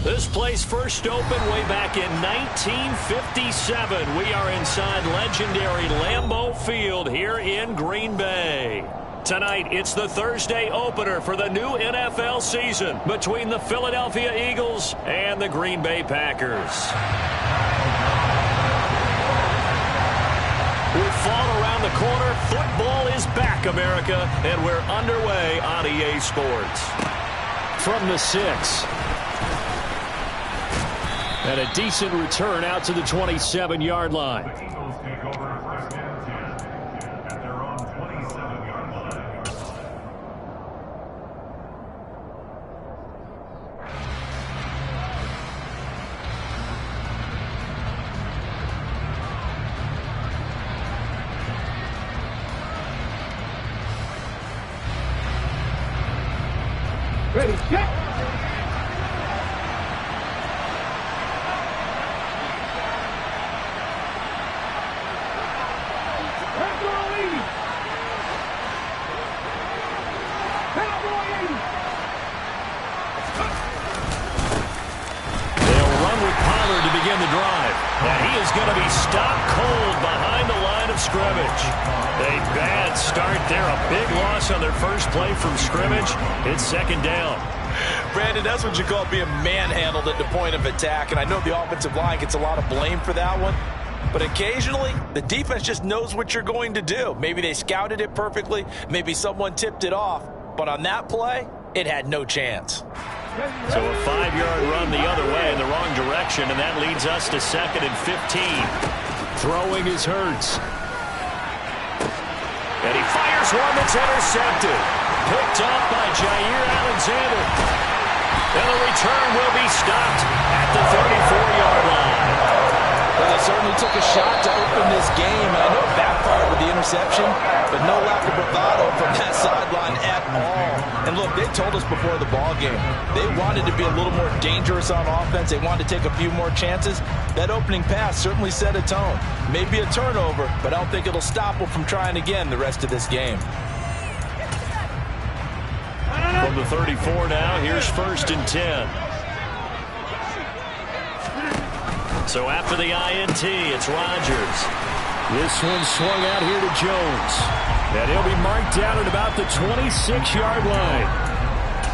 This place first opened way back in 1957. We are inside legendary Lambeau Field here in Green Bay. Tonight, it's the Thursday opener for the new NFL season between the Philadelphia Eagles and the Green Bay Packers. With fall around the corner, football is back, America, and we're underway on EA Sports. From the 6. And a decent return out to the 27-yard line. Eagles take over first and 10 at their own 27-yard line. Ready, set. The drive, and he is going to be stopped cold behind the line of scrimmage. A bad start there, a big loss on their first play from scrimmage. It's second down. Brandon, that's what you call being manhandled at the point of attack, and I know the offensive line gets a lot of blame for that one, but occasionally the defense just knows what you're going to do. Maybe they scouted it perfectly, maybe someone tipped it off, but on that play, it had no chance. So a 5-yard run the other way in the wrong direction, and that leads us to 2nd and 15. Throwing is Hurts. And he fires one that's intercepted. Picked off by Jair Alexander. And the return will be stopped at the 34-yard line. Well, they certainly took a shot to open this game. I know it backfired with the interception, but no lack of bravado from that sideline at all. And look, they told us before the ball game, they wanted to be a little more dangerous on offense. They wanted to take a few more chances. That opening pass certainly set a tone. Maybe a turnover, but I don't think it'll stop them from trying again the rest of this game. From the 34 now, here's 1st and 10. So after the INT, it's Rodgers. This one swung out here to Jones. And he'll be marked down at about the 26-yard line.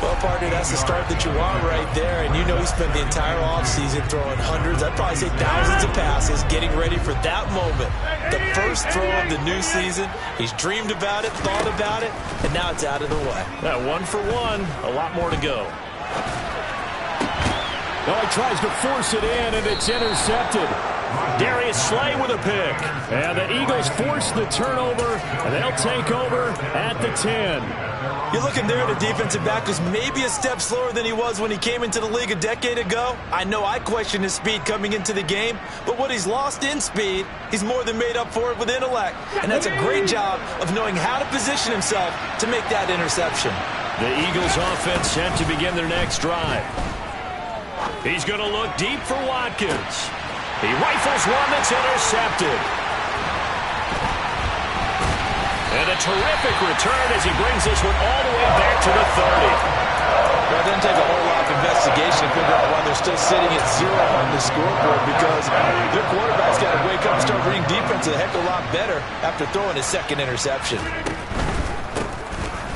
Well, partner, that's the start that you want right there. And you know he spent the entire offseason throwing hundreds, I'd probably say thousands of passes, getting ready for that moment. The first throw of the new season. He's dreamed about it, thought about it, and now it's out of the way. That 1 for 1, a lot more to go. Oh, he tries to force it in, and it's intercepted. Darius Slay with a pick. And the Eagles force the turnover, and they'll take over at the 10. You're looking there at a defensive back who's maybe a step slower than he was when he came into the league a decade ago. I know I questioned his speed coming into the game, but what he's lost in speed, he's more than made up for it with intellect. And that's a great job of knowing how to position himself to make that interception. The Eagles offense set to begin their next drive. He's going to look deep for Watkins. He rifles one that's intercepted. And a terrific return as he brings this one all the way back to the 30. Well, it doesn't take a whole lot of investigation to figure out why they're still sitting at 0 on the scoreboard, because their quarterback's got to wake up and start reading defense a heck of a lot better after throwing his second interception.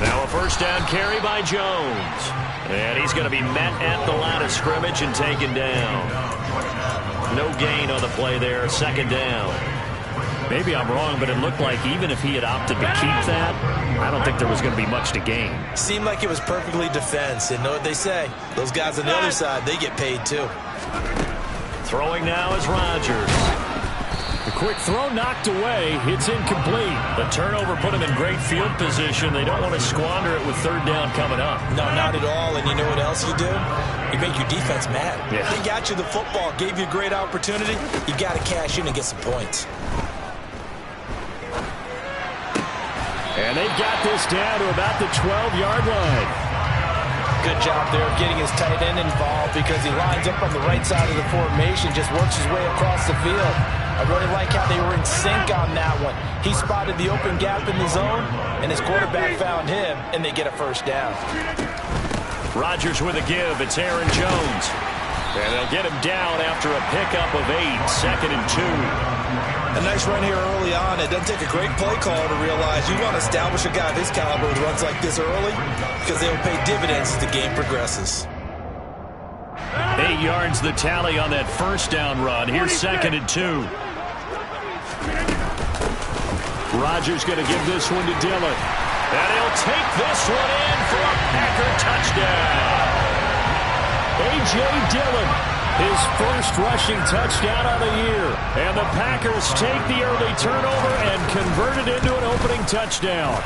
Now a first down carry by Jones. And he's going to be met at the line of scrimmage and taken down. No gain on the play there, 2nd down. Maybe I'm wrong, but it looked like even if he had opted to keep that, I don't think there was going to be much to gain. Seemed like it was perfectly defense. And know what they say, those guys on the other side, they get paid too. Throwing now is Rodgers. The quick throw knocked away. It's incomplete. The turnover put him in great field position. They don't want to squander it with 3rd down coming up. No, not at all. And you know what else you do? You make your defense mad. Yeah. They got you the football, gave you a great opportunity. You got to cash in and get some points. And they've got this down to about the 12-yard line. Good job there of getting his tight end involved, because he lines up on the right side of the formation, just works his way across the field. I really like how they were in sync on that one. He spotted the open gap in the zone, and his quarterback found him, and they get a first down. Rodgers with a give. It's Aaron Jones. And they'll get him down after a pickup of 8, 2nd and 2. A nice run here early on. It doesn't take a great play caller to realize you want to establish a guy of his caliber with runs like this early because they will pay dividends as the game progresses. 8 yards the tally on that first down run. Here's 2nd and 2. Rodgers going to give this one to Dillon. And he'll take this one in for a Packer touchdown. A.J. Dillon, his first rushing touchdown of the year. And the Packers take the early turnover and convert it into an opening touchdown.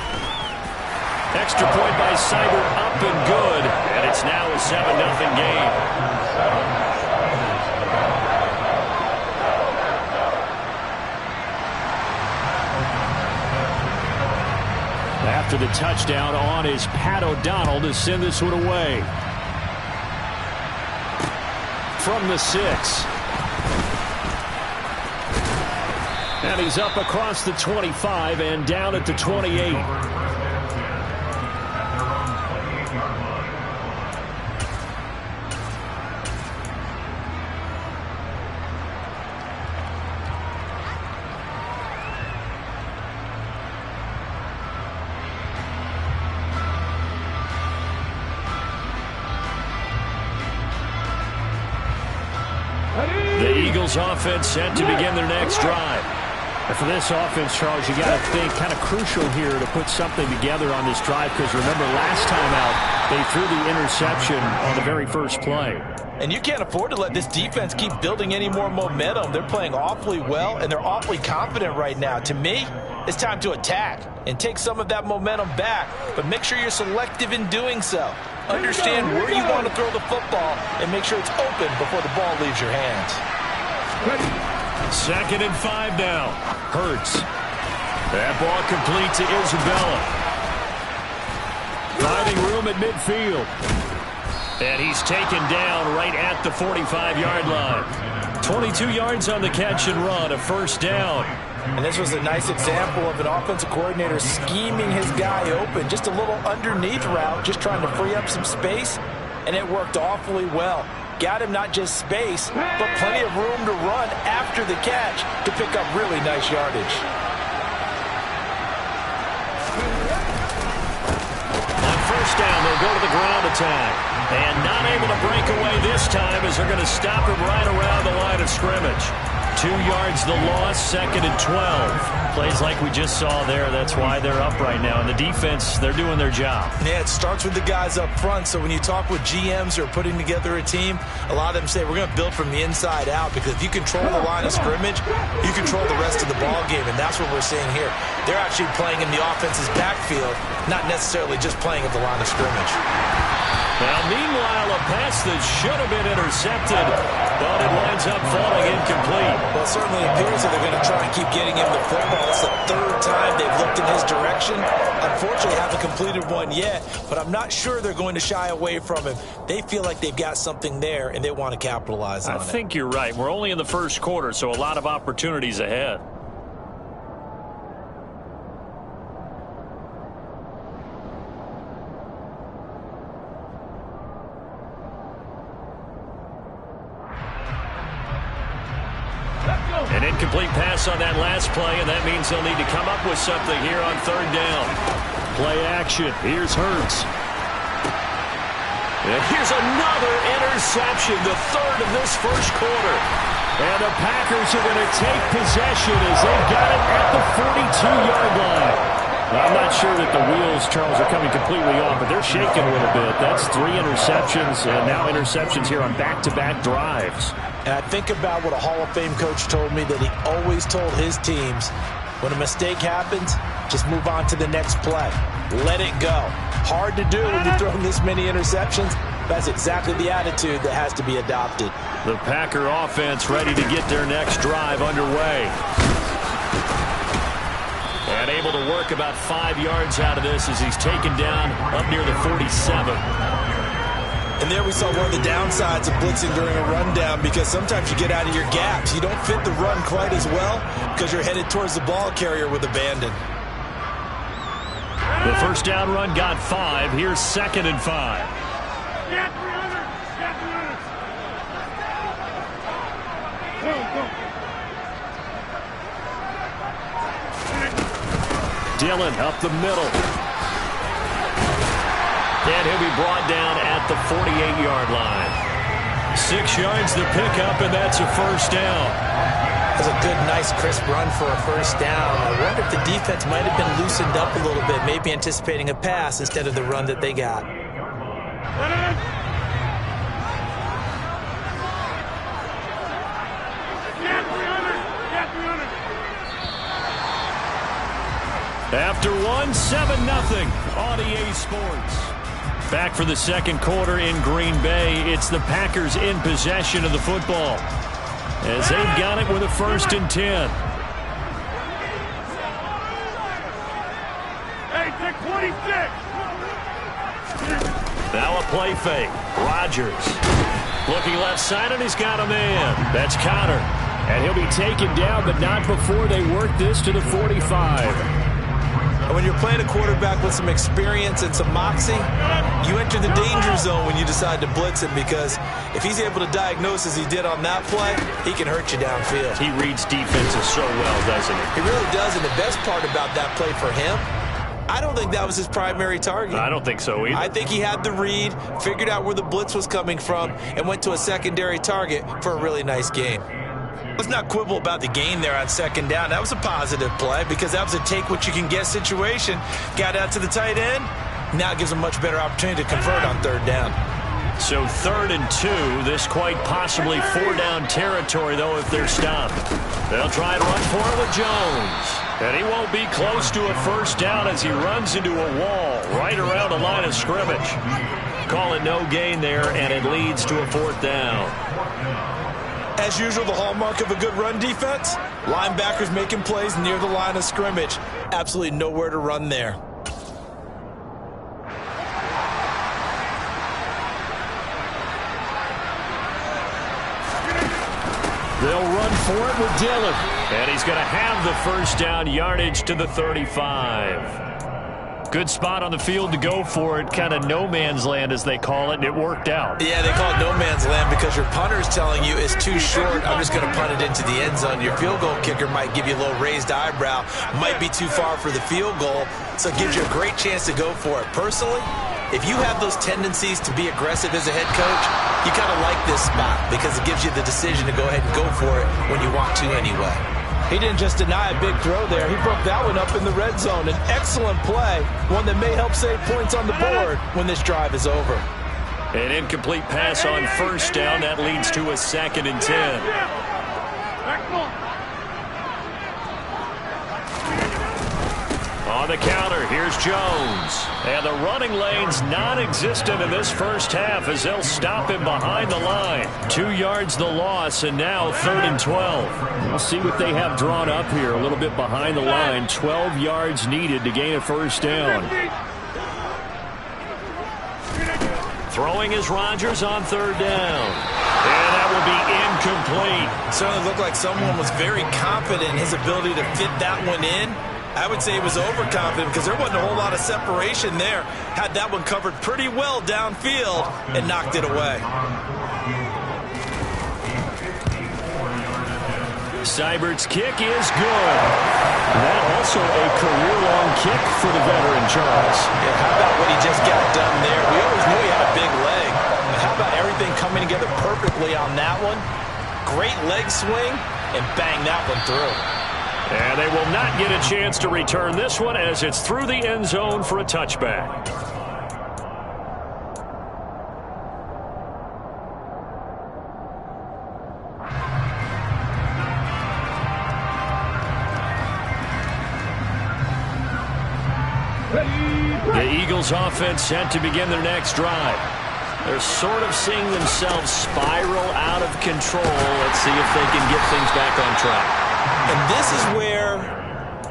Extra point by Seibert, up and good. And it's now a 7-0 game. After the touchdown on is Pat O'Donnell to send this one away. From the 6. And he's up across the 25 and down at the 28. The Eagles offense set to begin their next drive. And for this offense, Charles, you got to think kind of crucial here to put something together on this drive because remember last time out they threw the interception on the very first play. And you can't afford to let this defense keep building any more momentum. They're playing awfully well, and they're awfully confident right now. To me, it's time to attack and take some of that momentum back, but make sure you're selective in doing so. Understand where you want to throw the football and make sure it's open before the ball leaves your hands. 2nd and 5 now. Hurts. That ball complete to Isabella. Finding room at midfield. And he's taken down right at the 45-yard line. 22 yards on the catch and run, a first down. And this was a nice example of an offensive coordinator scheming his guy open. Just a little underneath route, just trying to free up some space, and it worked awfully well. Got him not just space, but plenty of room to run after the catch to pick up really nice yardage. On first down, they'll go to the ground attack. And not able to break away this time as they're going to stop him right around the line of scrimmage. 2 yards the loss, 2nd and 12. Plays like we just saw there. That's why they're up right now. And the defense, they're doing their job. Yeah, it starts with the guys up front. So when you talk with GMs who are putting together a team, a lot of them say we're going to build from the inside out because if you control the line of scrimmage, you control the rest of the ball game. And that's what we're seeing here. They're actually playing in the offense's backfield, not necessarily just playing at the line of scrimmage. Now, meanwhile, a pass that should have been intercepted, but it winds up falling incomplete. Well, it certainly appears that they're going to try and keep getting him the football. It's the 3rd time they've looked in his direction. Unfortunately, haven't completed one yet, but I'm not sure they're going to shy away from him. They feel like they've got something there, and they want to capitalize on it. I think you're right. We're only in the first quarter, so a lot of opportunities ahead. An incomplete pass on that last play, and that means they'll need to come up with something here on 3rd down. Play action. Here's Hurts. And here's another interception, the 3rd of this first quarter. And the Packers are going to take possession as they've got it at the 42-yard line. Now, I'm not sure that the wheels, Charles, are coming completely off, but they're shaking a little bit. That's 3 interceptions, and now interceptions here on back-to-back drives. And I think about what a Hall of Fame coach told me that he always told his teams, when a mistake happens, just move on to the next play. Let it go. Hard to do when you're throwing this many interceptions. That's exactly the attitude that has to be adopted. The Packer offense ready to get their next drive underway. And able to work about 5 yards out of this as he's taken down up near the 47. And there we saw one of the downsides of blitzing during a rundown because sometimes you get out of your gaps. You don't fit the run quite as well because you're headed towards the ball carrier with abandon. The first down run got 5. Here's 2nd and 5. Dillon up the middle. And he'll be brought down at the 48-yard line. 6 yards to pick up, and that's a first down. That's a good, nice, crisp run for a first down. I wonder if the defense might have been loosened up a little bit, maybe anticipating a pass instead of the run that they got. After one, 7-0 on EA Sports. Back for the second quarter in Green Bay. It's the Packers in possession of the football, as they've got it with a 1st and 10. Hey, take 26. Now a play fake. Rodgers looking left side, and he's got a man. That's Conner. And he'll be taken down, but not before they work this to the 45. And when you're playing a quarterback with some experience and some moxie, you enter the danger zone when you decide to blitz him, because if he's able to diagnose as he did on that play, he can hurt you downfield. He reads defenses so well, doesn't he? He really does, and the best part about that play for him, I don't think that was his primary target. I don't think so either. I think he had the read, figured out where the blitz was coming from, and went to a secondary target for a really nice gain. Let's not quibble about the gain there on 2nd down. That was a positive play because that was a take-what-you-can-get situation. Got out to the tight end. Now it gives them much better opportunity to convert on 3rd down. So 3rd and 2. This quite possibly 4-down territory, though, if they're stopped. They'll try and run for it with Jones. And he won't be close to a first down as he runs into a wall right around the line of scrimmage. Call it no gain there, and it leads to a 4th down. As usual, the hallmark of a good run defense, linebackers making plays near the line of scrimmage. Absolutely nowhere to run there. They'll run for it with Dillon. And he's going to have the first down, yardage to the 35. Good spot on the field to go for it, kind of no man's land as they call it, and it worked out. Yeah, they call it no man's land because your punter's telling you it's too short. I'm just going to punt it into the end zone. Your field goal kicker might give you a little raised eyebrow, might be too far for the field goal, so it gives you a great chance to go for it. Personally, if you have those tendencies to be aggressive as a head coach, you kind of like this spot because it gives you the decision to go ahead and go for it when you want to anyway. He didn't just deny a big throw there. He broke that one up in the red zone. An excellent play, one that may help save points on the board when this drive is over. An incomplete pass on first down. That leads to a 2nd and 10. On the counter, here's Jones. And the running lane's non-existent in this first half as they'll stop him behind the line. 2 yards the loss, and now 3rd and 12. We'll see what they have drawn up here. A little bit behind the line. 12 yards needed to gain a first down. Throwing is Rodgers on 3rd down. And that will be incomplete. Certainly looked like someone was very confident in his ability to fit that one in. I would say he was overconfident because there wasn't a whole lot of separation there. Had that one covered pretty well downfield and knocked it away. Seibert's kick is good. That also a career-long kick for the veteran, Charles. Yeah, how about what he just got done there? We always knew he had a big leg. But how about everything coming together perfectly on that one? Great leg swing and bang that one through. And they will not get a chance to return this one as it's through the end zone for a touchback. The Eagles offense set to begin their next drive. They're sort of seeing themselves spiral out of control. Let's see if they can get things back on track. And this is where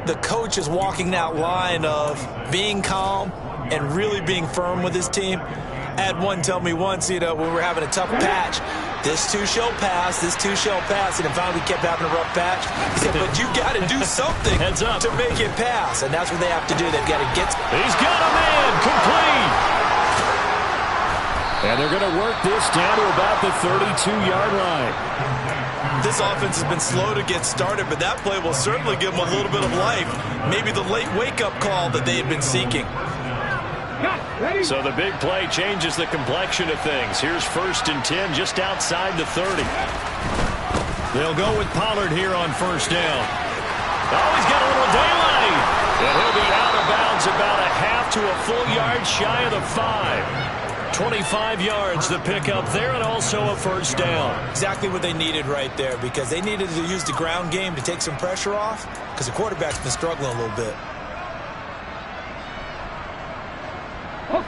the coach is walking that line of being calm and really being firm with his team. I had one tell me once, when we were having a tough patch, this too shall pass, this too shall pass. And if finally we kept having a rough patch, he said, but you got to do something Heads up. to make it pass. And that's what they have to do. They've got to get. He's got a man complete. And they're going to work this down to about the 32-yard line. This offense has been slow to get started, but that play will certainly give them a little bit of life. Maybe the late wake-up call that they had been seeking. So the big play changes the complexion of things. Here's 1st and 10 just outside the 30. They'll go with Pollard here on 1st down. Oh, he's got a little daylight. And he'll be out of bounds about a half to a full yard shy of the 5. 25 yards the pickup there, and also a 1st down. Exactly what they needed right there, because they needed to use the ground game to take some pressure off, because the quarterback's been struggling a little bit.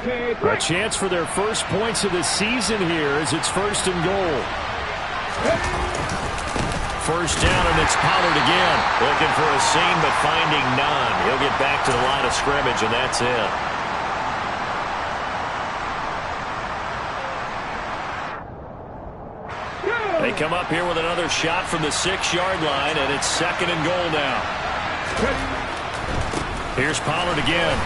A chance for their first points of the season here as it's 1st and goal. 1st down, and it's Pollard again. Looking for a seam, but finding none. He'll get back to the line of scrimmage, and that's it. They come up here with another shot from the 6-yard line, and it's 2nd and goal now. Here's Pollard again.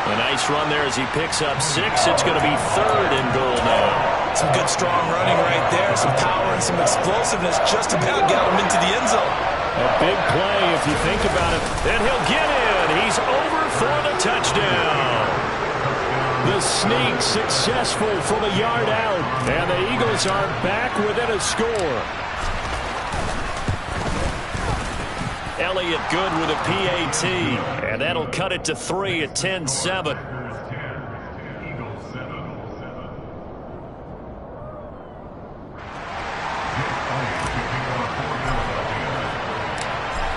A nice run there as he picks up 6. It's going to be 3rd and goal now. Some good strong running right there. Some power and some explosiveness just about got him into the end zone. A big play if you think about it. And he'll get in. He's over for the touchdown. The sneak successful from a yard out. And the Eagles are back within a score. Elliott good with a PAT. And that'll cut it to 3 at 10-7.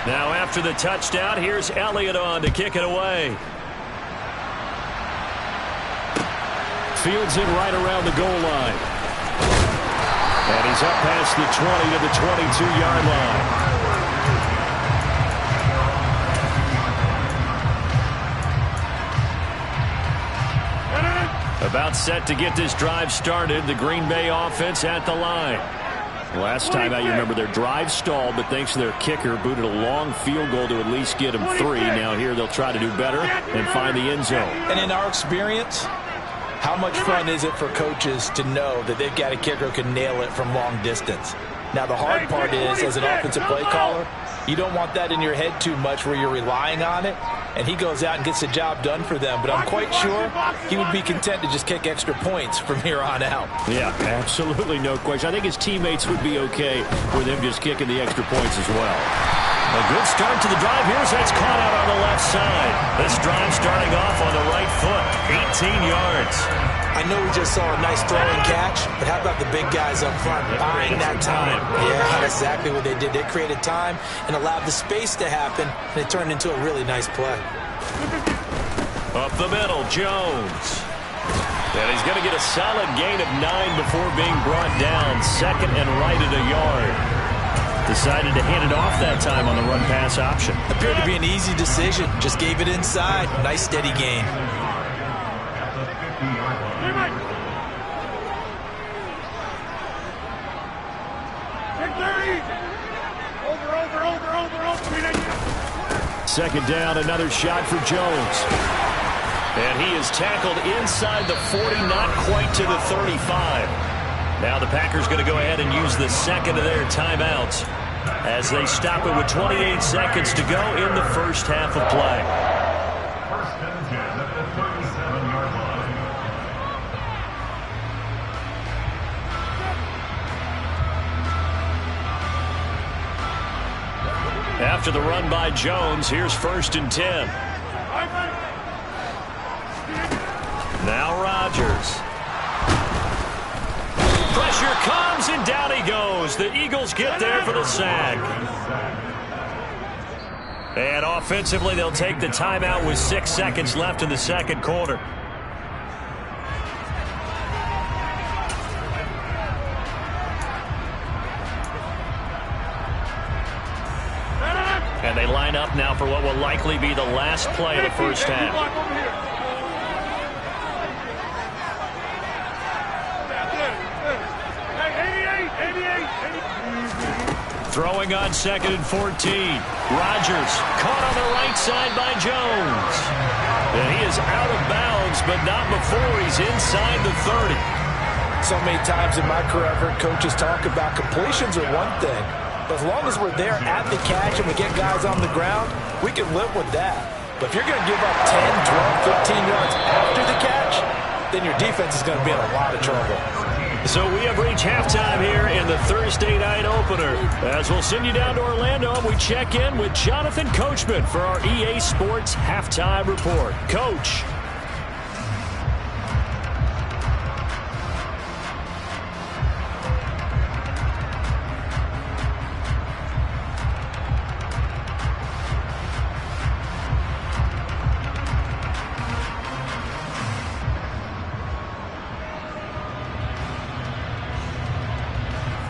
Now after the touchdown, here's Elliott on to kick it away. Fields it right around the goal line. And he's up past the 20 to the 22-yard line. About set to get this drive started. The Green Bay offense at the line. Last time out, you remember their drive stalled, but thanks to their kicker, booted a long field goal to at least get them 3. Now here they'll try to do better and find the end zone. And in our experience, how much fun is it for coaches to know that they've got a kicker who can nail it from long distance? Now, the hard part is, as an offensive play caller, you don't want that in your head too much where you're relying on it, and he goes out and gets the job done for them. But I'm quite sure he would be content to just kick extra points from here on out. Yeah, absolutely no question. I think his teammates would be okay with him just kicking the extra points as well. A good start to the drive. Here's that's caught out on the left side. This drive starting off on the right foot. 18 yards. I know we just saw a nice throw and catch, but how about the big guys up front buying that time? Yeah, that's exactly what they did. They created time and allowed the space to happen, and it turned into a really nice play. Up the middle, Jones. And he's going to get a solid gain of 9 before being brought down. 2nd and right at a yard. Decided to hand it off that time on the run-pass option. Appeared to be an easy decision. Just gave it inside. Nice steady gain. Second down, another shot for Jones. And he is tackled inside the 40, not quite to the 35. Now the Packers going to go ahead and use the second of their timeouts as they stop it with 28 seconds to go in the first half of play. 1st and 10 at the 37-yard line. After the run by Jones, here's 1st and 10. Now Rodgers. Pressure comes, and down he goes. The Eagles get there for the sack. And offensively, they'll take the timeout with 6 seconds left in the second quarter. And they line up now for what will likely be the last play of the first half. Throwing on 2nd and 14. Rodgers caught on the right side by Jones. And he is out of bounds, but not before he's inside the 30. So many times in my career, I've heard coaches talk about completions are one thing, but as long as we're there at the catch and we get guys on the ground, we can live with that. But if you're going to give up 10, 12, 15 yards after the catch, then your defense is going to be in a lot of trouble. So we have reached halftime here in the Thursday night opener. As we'll send you down to Orlando, and we check in with Jonathan Coachman for our EA Sports Halftime Report. Coach.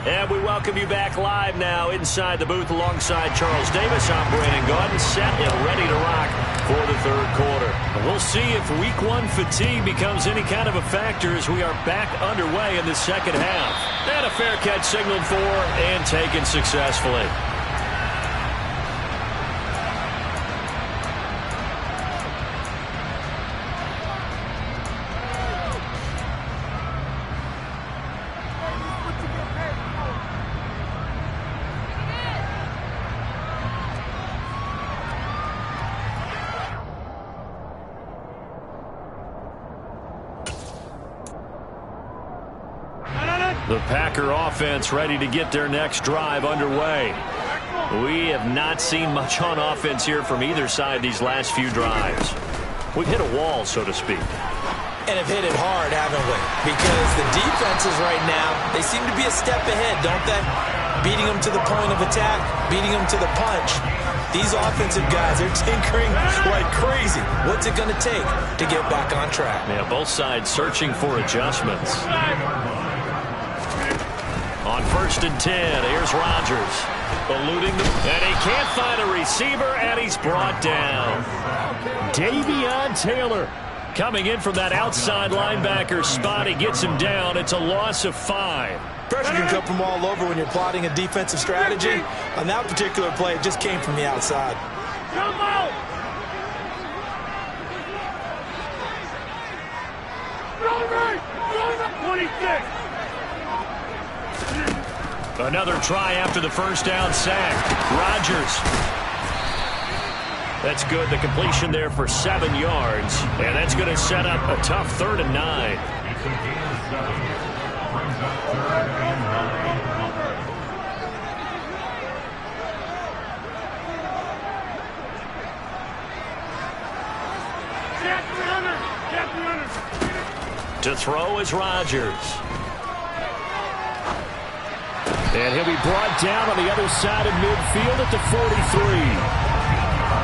And we welcome you back live now inside the booth alongside Charles Davis. I'm Brandon Gaudin, set and ready to rock for the third quarter. We'll see if week one fatigue becomes any kind of a factor as we are back underway in the second half. And a fair catch signaled for and taken successfully. The Packer offense ready to get their next drive underway. We have not seen much on offense here from either side these last few drives. We've hit a wall, so to speak. And have hit it hard, haven't we? Because the defenses right now, they seem to be a step ahead, don't they? Beating them to the point of attack, beating them to the punch. These offensive guys, they're tinkering like crazy. What's it going to take to get back on track? Yeah, both sides searching for adjustments. On 1st and 10, here's Rodgers. Eluding them, and he can't find a receiver, and he's brought down. Davion Taylor coming in from that outside linebacker spot. He gets him down. It's a loss of 5. Pressure can come from all over when you're plotting a defensive strategy. On that particular play, it just came from the outside. Come out! Run right! 26! Another try after the first down sack. Rodgers. That's good. The completion there for 7 yards. And that's going to set up a tough 3rd and 9. To throw is Rodgers. And he'll be brought down on the other side of midfield at the 43.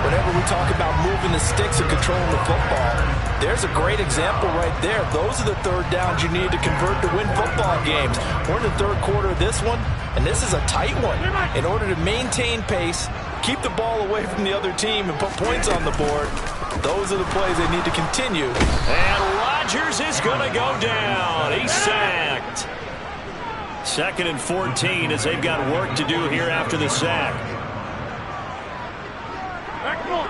Whenever we talk about moving the sticks and controlling the football, there's a great example right there. Those are the third downs you need to convert to win football games. We're in the third quarter of this one, and this is a tight one. In order to maintain pace, keep the ball away from the other team, and put points on the board, those are the plays they need to continue. And Rodgers is going to go down. He's sacked. 2nd and 14 as they've got work to do here after the sack. Back on.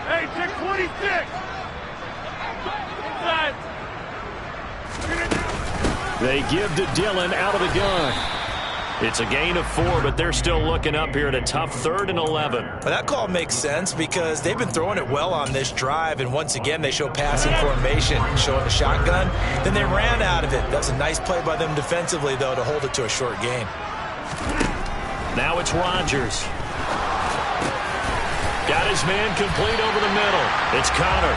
Hey, check 26. Inside. They give to Dillon out of the gun. It's a gain of 4, but they're still looking up here at a tough 3rd and 11. Well, that call makes sense because they've been throwing it well on this drive, and once again they show passing formation, showing the shotgun. Then they ran out of it. That's a nice play by them defensively, though, to hold it to a short gain. Now it's Rodgers. Got his man complete over the middle. It's Connor.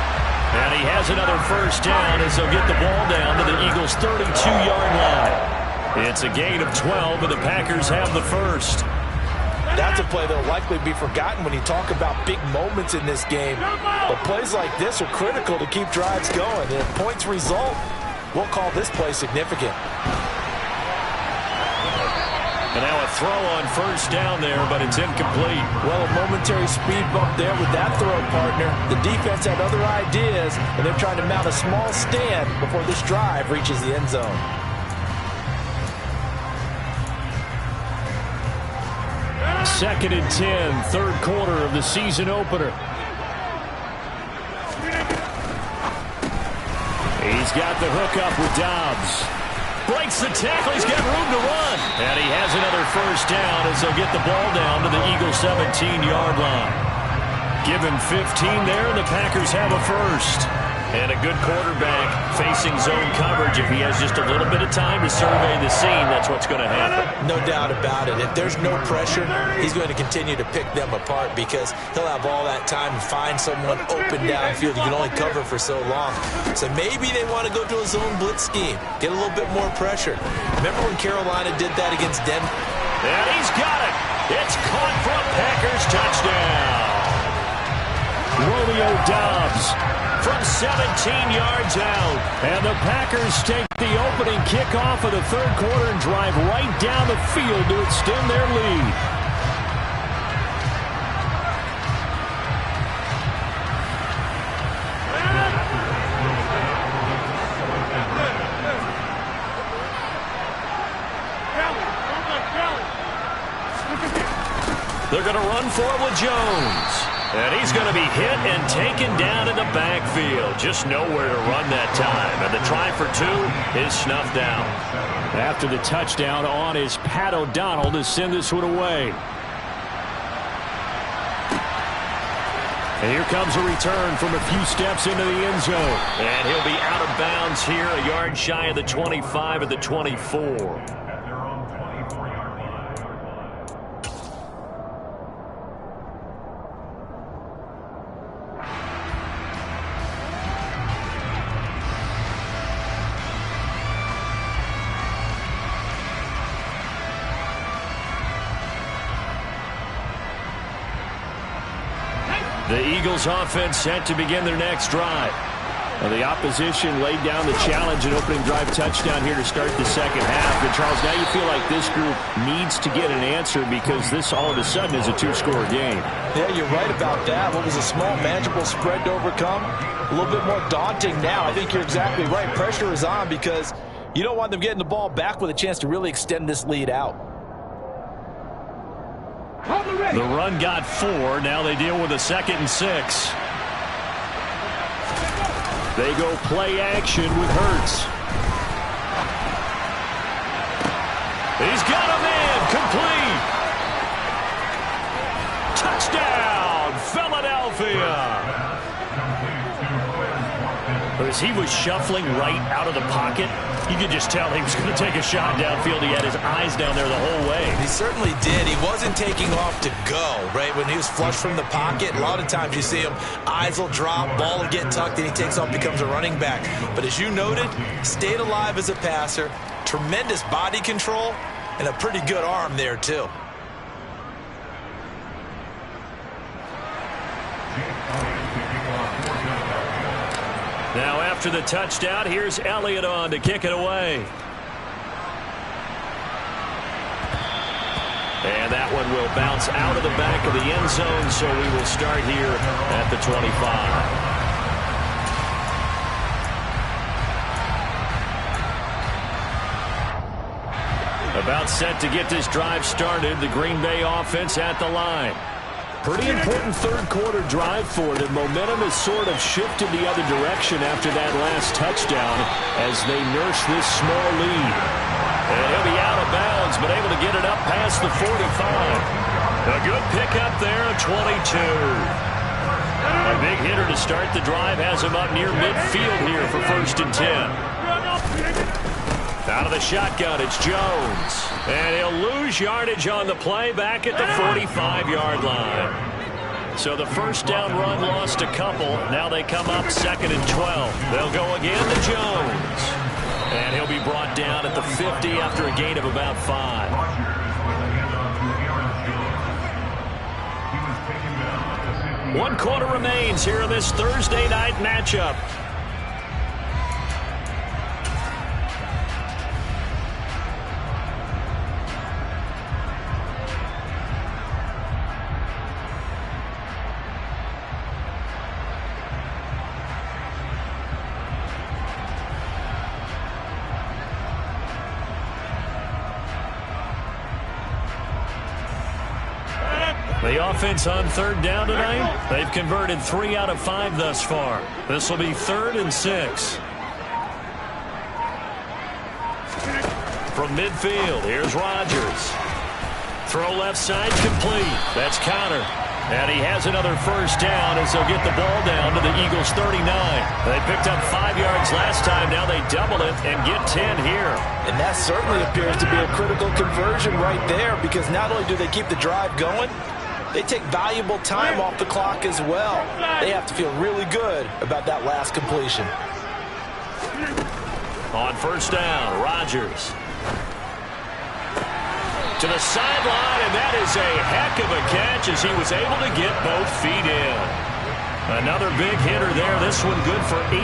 And he has another first down as they'll get the ball down to the Eagles' 32-yard line. It's a gain of 12, and the Packers have the first. That's a play that will likely be forgotten when you talk about big moments in this game. But plays like this are critical to keep drives going. And if points result, we'll call this play significant. And now a throw on first down there, but it's incomplete. Well, a momentary speed bump there with that throw, partner. The defense had other ideas, and they're trying to mount a small stand before this drive reaches the end zone. 2nd and 10, third quarter of the season opener. He's got the hook up with Dobbs. Breaks the tackle. He's got room to run. And he has another first down as they'll get the ball down to the Eagles' 17-yard line. Give him 15 there, and the Packers have a first. And a good quarterback facing zone coverage. If he has just a little bit of time to survey the scene, that's what's going to happen. No doubt about it. If there's no pressure, he's going to continue to pick them apart because he'll have all that time to find someone open downfield. You can only cover for so long. So maybe they want to go to a zone blitz scheme, get a little bit more pressure. Remember when Carolina did that against Denver? And he's got it. It's caught for a Packers touchdown. Romeo Dobbs from 17 yards out. And the Packers take the opening kickoff of the third quarter and drive right down the field to extend their lead. They're going to run for it with Jones. And he's going to be hit and taken down in the backfield. Just nowhere to run that time. And the try for two is snuffed out. After the touchdown on is Pat O'Donnell to send this one away. And here comes a return from a few steps into the end zone. And he'll be out of bounds here, a yard shy of the 25 at the 24. The Eagles offense set to begin their next drive. Well, the opposition laid down the challenge and opening drive touchdown here to start the second half. And Charles, now you feel like this group needs to get an answer because this all of a sudden is a two-score game. Yeah, you're right about that. What was a small, manageable spread to overcome? A little bit more daunting now. I think you're exactly right. Pressure is on because you don't want them getting the ball back with a chance to really extend this lead out. The run got 4. Now they deal with a 2nd and 6. They go play action with Hurts. He's got a man complete. Touchdown, Philadelphia. As he was shuffling right out of the pocket, you could just tell he was going to take a shot downfield. He had his eyes down there the whole way. He certainly did. He wasn't taking off to go, right? When he was flush from the pocket, a lot of times you see him, eyes will drop, ball will get tucked, and he takes off, becomes a running back. But as you noted, stayed alive as a passer, tremendous body control, and a pretty good arm there, too. Now after the touchdown, here's Elliott on to kick it away. And that one will bounce out of the back of the end zone, so we will start here at the 25. About set to get this drive started, the Green Bay offense at the line. Pretty important third quarter drive for them. Momentum has sort of shifted the other direction after that last touchdown as they nurse this small lead. And he'll be out of bounds, but able to get it up past the 45. A good pickup there, 22. A big hitter to start the drive has him up near midfield here for 1st and 10. Out of the shotgun, it's Jones. And he'll lose yardage on the play back at the 45-yard line. So the first down run lost a couple. Now they come up 2nd and 12. They'll go again to Jones. And he'll be brought down at the 50 after a gain of about 5. 1 quarter remains here in this Thursday night matchup. The offense on third down tonight, they've converted 3 out of 5 thus far. This will be 3rd and 6. From midfield, here's Rodgers. Throw left side, complete. That's Conner. And he has another first down as they'll get the ball down to the Eagles' 39. They picked up 5 yards last time. Now they double it and get 10 here. And that certainly appears to be a critical conversion right there, because not only do they keep the drive going, they take valuable time off the clock as well. They have to feel really good about that last completion. On first down, Rodgers. To the sideline, and that is a heck of a catch as he was able to get both feet in. Another big hitter there. This one good for 18.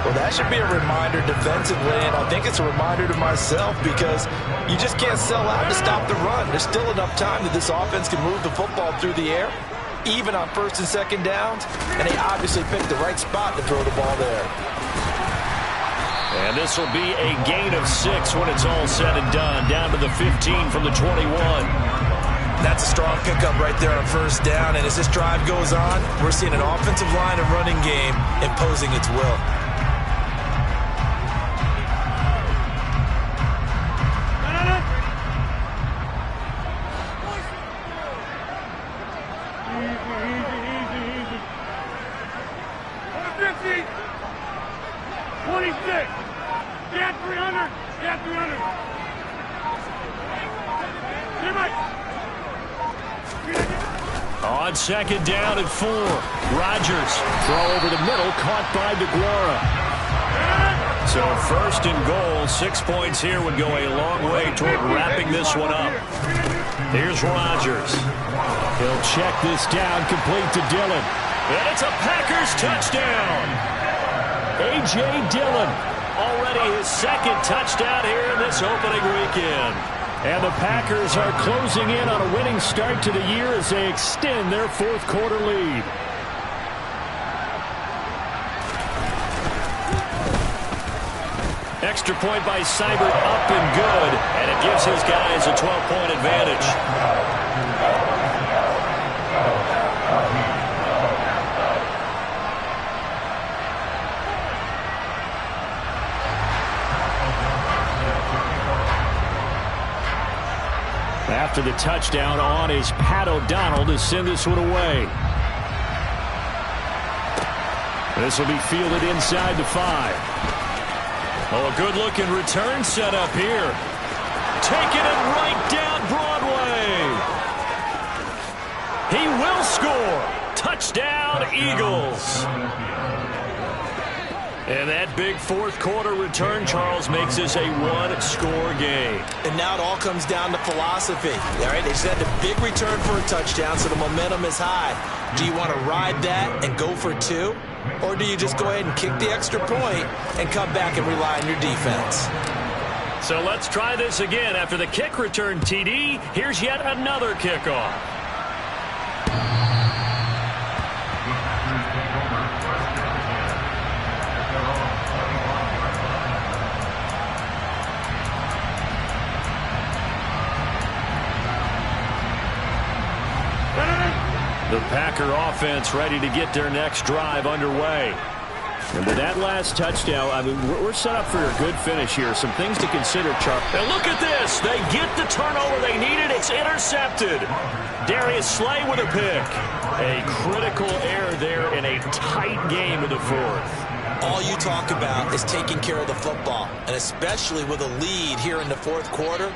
Well, that should be a reminder defensively, and I think it's a reminder to myself, because you just can't sell out to stop the run. There's still enough time that this offense can move the football through the air, even on first and second downs, and they obviously picked the right spot to throw the ball there. And this will be a gain of 6 when it's all said and done, down to the 15 from the 21. That's a strong pickup right there on first down, and as this drive goes on, we're seeing an offensive line and running game imposing its will. On second down and 4. Rodgers, throw over the middle, caught by DeGuara. So first and goal, 6 points here would go a long way toward wrapping this one up. Here's Rodgers. He'll check this down, complete to Dillon. And it's a Packers touchdown. A.J. Dillon, already his second touchdown here in this opening weekend. And the Packers are closing in on a winning start to the year as they extend their fourth quarter lead. Extra point by Seibert, up and good, and it gives his guys a 12-point advantage. After the touchdown, on is Pat O'Donnell to send this one away. This will be fielded inside the 5. Oh, a good-looking return set up here. Taking it right down Broadway. He will score. Touchdown, Eagles. And that big fourth quarter return, Charles, makes this a one-score game. And now it all comes down to philosophy. All right, they send a big return for a touchdown, so the momentum is high. Do you want to ride that and go for 2? Or do you just go ahead and kick the extra point and come back and rely on your defense? So let's try this again. After the kick return, TD, here's yet another kickoff. The Packer offense ready to get their next drive underway. And with that last touchdown, I mean, we're set up for a good finish here. Some things to consider, Chuck. And look at this. They get the turnover they needed. It's intercepted. Darius Slay with a pick. A critical error there in a tight game of the fourth. All you talk about is taking care of the football, and especially with a lead here in the fourth quarter.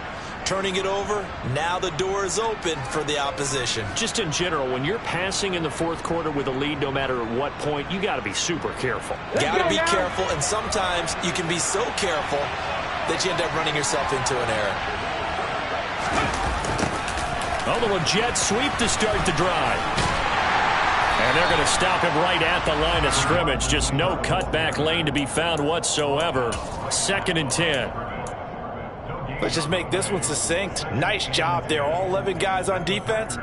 Turning it over, now the door is open for the opposition. Just in general, when you're passing in the fourth quarter with a lead, no matter at what point, you got to be super careful. Got to be careful, and sometimes you can be so careful that you end up running yourself into an error. Although a jet sweep to start the drive. And they're going to stop him right at the line of scrimmage. Just no cutback lane to be found whatsoever. 2nd and 10. Let's just make this one succinct. Nice job there. All 11 guys on defense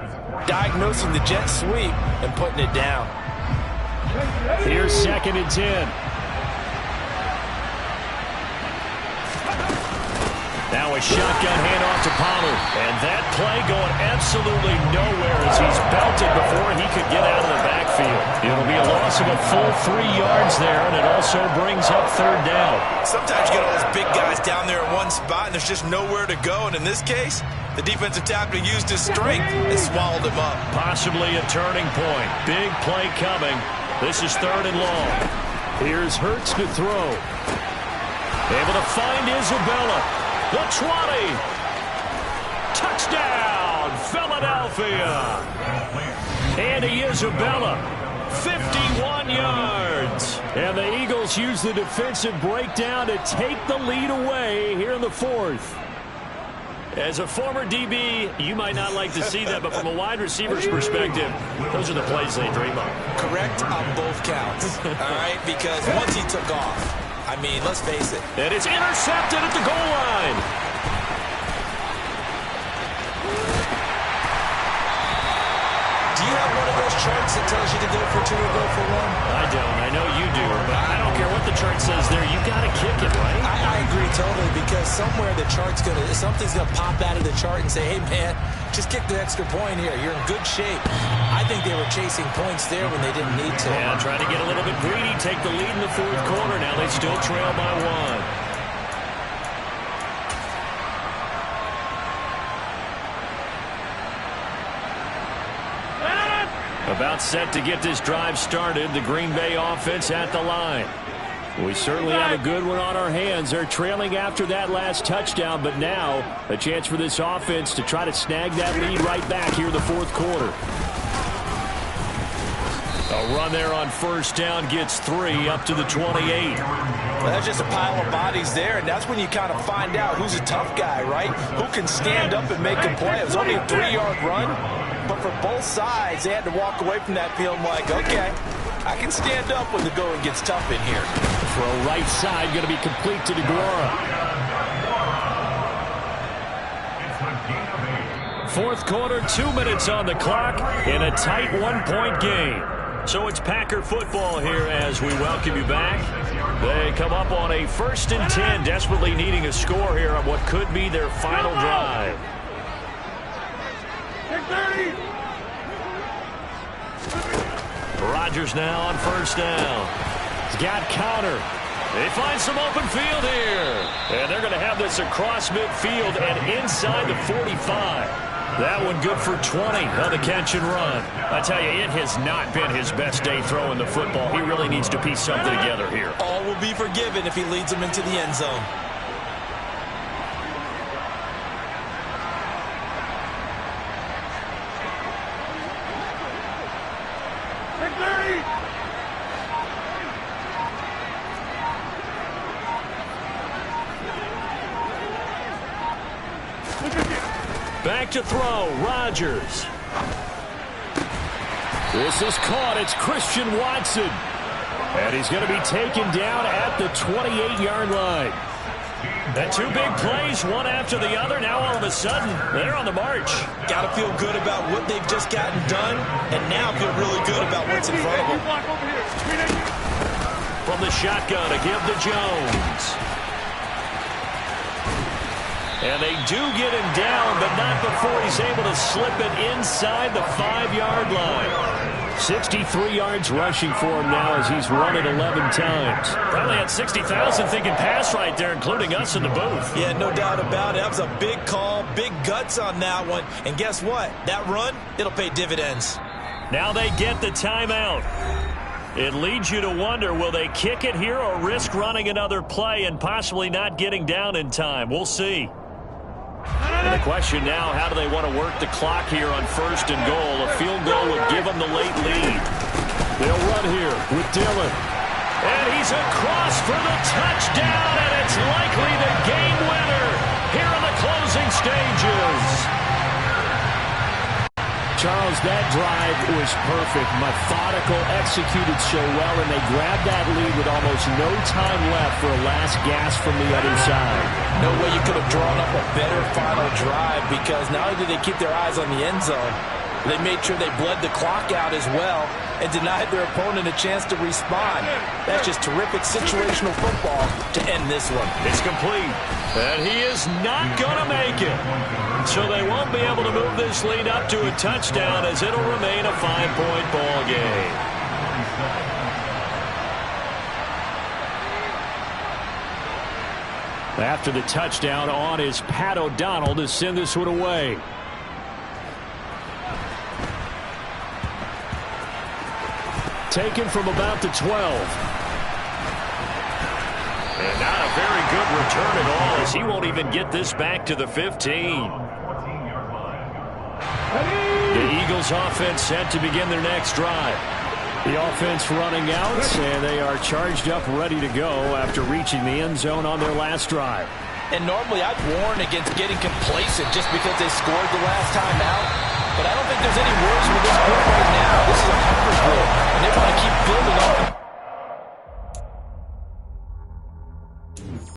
diagnosing the jet sweep and putting it down. Here's 2nd and 10. Now a a shotgun handoff to Pollard. And that play going absolutely nowhere as he's belted before he could get out of the backfield. It'll be a loss of a full 3 yards there, and it also brings up third down. Sometimes you get all those big guys down there in one spot, and there's just nowhere to go. And in this case, the defensive tackle used his strength and swallowed him up. Possibly a turning point. Big play coming. This is third and long. Here's Hurts to throw. Able to find Isabella. The 20. Touchdown, Philadelphia. Andy Isabella, 51 yards. And the Eagles use the defensive breakdown to take the lead away here in the fourth. As a former DB, you might not like to see that, but from a wide receiver's perspective, those are the plays they dream of. Correct on both counts, all right? Because once he took off, I mean, let's face it. And it's intercepted at the goal line. Do you have one of those charts that tells you to go for 2 or go for 1? I don't. I know you do, but I don't care what the chart says there. You got to kick it, right? I agree totally, because somewhere the chart's something's gonna pop out of the chart and say, hey man, just kick the extra point here. You're in good shape. I think they were chasing points there when they didn't need to. Yeah, trying to get a little bit greedy, take the lead in the fourth quarter. Now they still trail by 1. About set to get this drive started. The Green Bay offense at the line. We certainly have a good one on our hands. They're trailing after that last touchdown, but now a chance for this offense to try to snag that lead right back here in the fourth quarter. A run there on first down gets 3 up to the 28. Well, that's just a pile of bodies there, and that's when you kind of find out who's a tough guy, right? Who can stand up and make a play. It was only a 3-yard run, but for both sides, they had to walk away from that field like, okay, I can stand up when the going gets tough in here. Throw right side, going to be complete to DeGuara. Fourth quarter, 2 minutes on the clock in a tight 1-point game. So it's Packer football here as we welcome you back. They come up on a 1st and 10, desperately needing a score here on what could be their final drive. Rodgers now on first down. He's got Conner. They find some open field here. And they're going to have this across midfield and inside the 45. That one good for 20 on the catch and run. I tell you, it has not been his best day throwing the football. He really needs to piece something together here. All will be forgiven if he leads them into the end zone. Back to throw, Rodgers. This is caught. It's Christian Watson. And he's going to be taken down at the 28-yard line. And 2 big plays, one after the other. Now all of a sudden, they're on the march. Got to feel good about what they've just gotten done, and now feel really good about what's in front of them. From the shotgun to give to Jones. And they do get him down, but not before he's able to slip it inside the 5-yard line. 63 yards rushing for him now as he's run it 11 times. Probably had 60,000 thinking pass right there, including us in the booth. Yeah, no doubt about it. That was a big call, big guts on that one. And guess what? That run, it'll pay dividends. Now they get the timeout. It leads you to wonder, will they kick it here or risk running another play and possibly not getting down in time? We'll see. And the question now, how do they want to work the clock here on first and goal? A field goal would give them the late lead. They'll run here with Dillon. And he's across for the touchdown, and it's likely the game winner here in the closing stages. Charles, that drive was perfect. Methodical, executed so well, and they grabbed that lead with almost no time left for a last gasp from the other side. No way you could have drawn up a better final drive, because not only did they keep their eyes on the end zone, They made sure they bled the clock out as well and denied their opponent a chance to respond. That's just terrific situational football to end this one. It's complete. And he is not going to make it. So they won't be able to move this lead up to a touchdown as it'll remain a 5-point ball game. After the touchdown, on is Pat O'Donnell to send this one away. Taken from about the 12. And not a very good return at all, as he won't even get this back to the 15. The Eagles offense set to begin their next drive. The offense running out, and they are charged up, ready to go after reaching the end zone on their last drive. And normally I'd warn against getting complacent just because they scored the last time out. But I don't think there's any worries with this group right now. This is a hunger group, and they want to keep building on